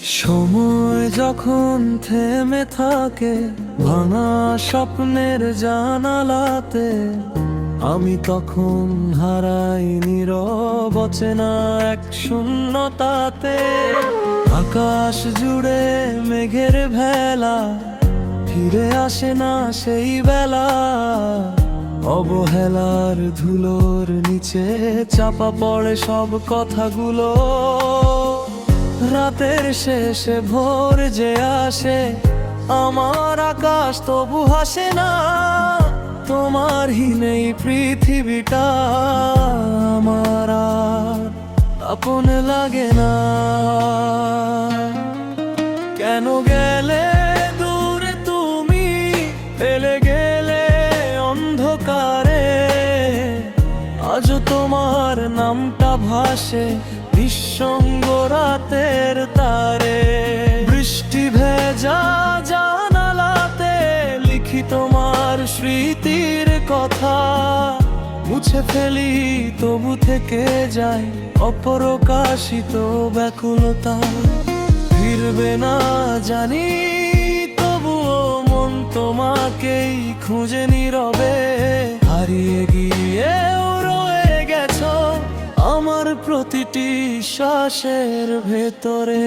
সময় যখন থেমে থাকে ভাঙা স্বপ্নের জানালাতে, আমি তখন হারাই নীরব অচেনা এক শূন্যতাতে। আকাশ জুড়ে মেঘের ভেলা, ফিরে আসে না সেই বেলা। অবহেলার ধুলোর নিচে চাপা পড়ে সব কথাগুলো। রাতের শেষে ভোর যে আসে, আমার আকাশ তবু হাসে না। তোমার হীনেই পৃথিবীটা আমার আর আপন লাগে না। কেন গেলে দূরে তুমি, ফেলে গেলে অন্ধকারে? আজও তোমার নামটা ভাসে নিঃসঙ্গ রাতের তারে। বৃষ্টি ভেজা জানালাতে লিখি তোমার স্মৃতির কথা। মুছে ফেলি তবু থেকে যায় অপ্রকাশিত ব্যাকুলতা। ফিরবে না জানি, তবুও মন তোমাকেই খুঁজে নীরবে। হারিয়ে গিয়েও রয়ে গেছো আমার প্রতিটি শ্বাসের ভেতরে।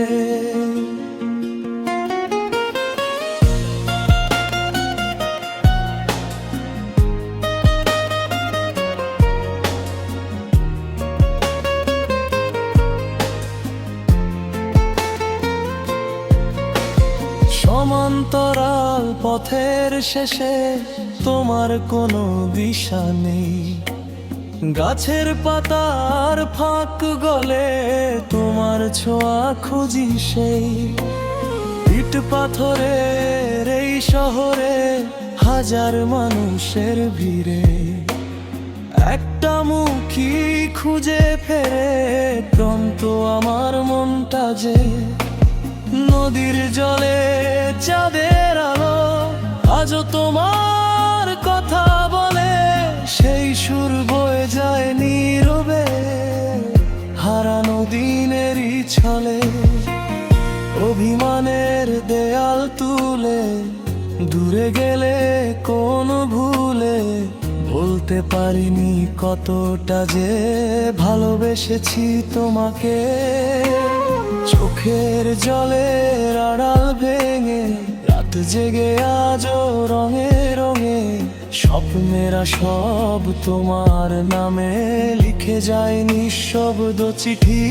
সমান্তরাল পথের শেষে তোমার কোনো দিশা নেই। গাছের পাতার ফাঁক গলে তোমার ছোঁয়া খুঁজি সেই। ইট পাথরের এই শহরে হাজার মানুষের ভিড়ে, একটা মুখী খুঁজে ফেরে ক্লান্ত আমার মনটা যে। নদীর জলে চাঁদের আলো আজও তোমার কথা বলে। সেই সুর বয়ে যায় নীরবে হারানো দিনেরই ছলে। অভিমানের দেয়াল তুলে দূরে গেলে কোন ভুলে, বলতে পারিনি কতটা যে ভালোবেসেছি তোমাকে। চোখের জলের আড়াল ভেঙে রাত জেগে আজও রঙে রঙে স্বপ্নেরা সব তোমার নামে লিখে যায় নিঃশব্দ চিঠি।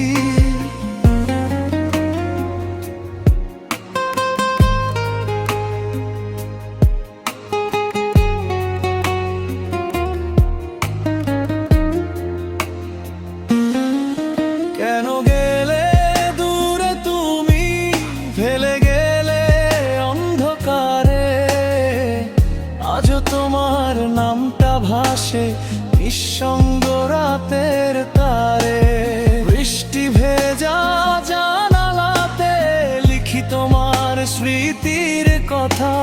কেন গেলে দূরে তুমি, ফেলে গেলে অন্ধকারে? আজও তোমার নামটা ভাসে নিঃসঙ্গ রাতের তারে। বৃষ্টি ভেজা জানালাতে লিখি তোমার স্মৃতির কথা।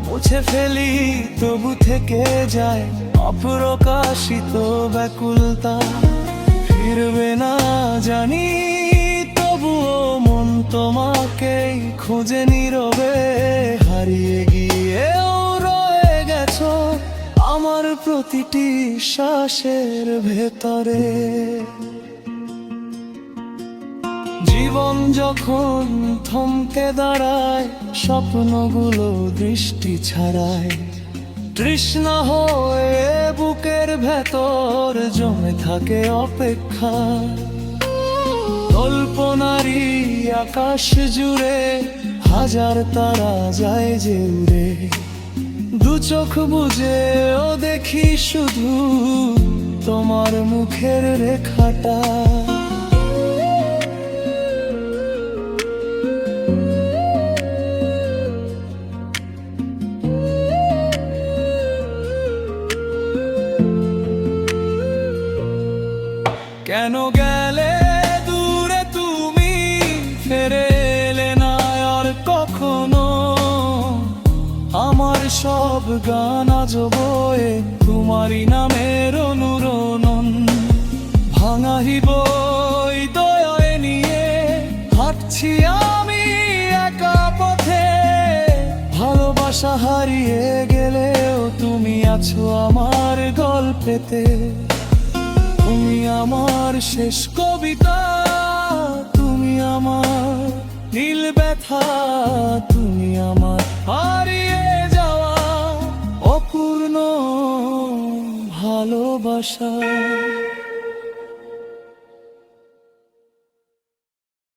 মুছে ফেলি তবু থেকে যায় অপ্রকাশিত ব্যাকুলতা। ফিরবে না জানি, তবুও মন তোমাকেই খুঁজে নীরবে। হারিয়ে গিয়েও রয়ে গেছো আমার প্রতিটি শ্বাসের ভেতরে। জীবন যখন থমকে দাঁড়ায়, স্বপ্নগুলো দৃষ্টি ছাড়ায়। তৃষ্ণা হয়ে বুকের ভেতর জমে থাকে অপেক্ষা। কল্পনারই আকাশ জুড়ে হাজার তারা যায় যে উড়ে। দু চোখ বুঝেও দেখি শুধু তোমার মুখের রেখাটা। কেন গেলে দূরে তুমি, ফেরে এলে না আর কখনো? আমার সব গান আজ বয়ে তোমারই নামের অনুরণন। ভাঙা বই দয়ায় নিয়ে হাঁটছি। ভালোবাসা হারিয়ে গেলেও তুমি আছো আমার গল্পেতে। তুমি আমার শেষ কবিতা, তুমি আমার নীল ব্যথা, তুমি আমার হারিয়ে যাওয়া অপূর্ণ ভালোবাসা।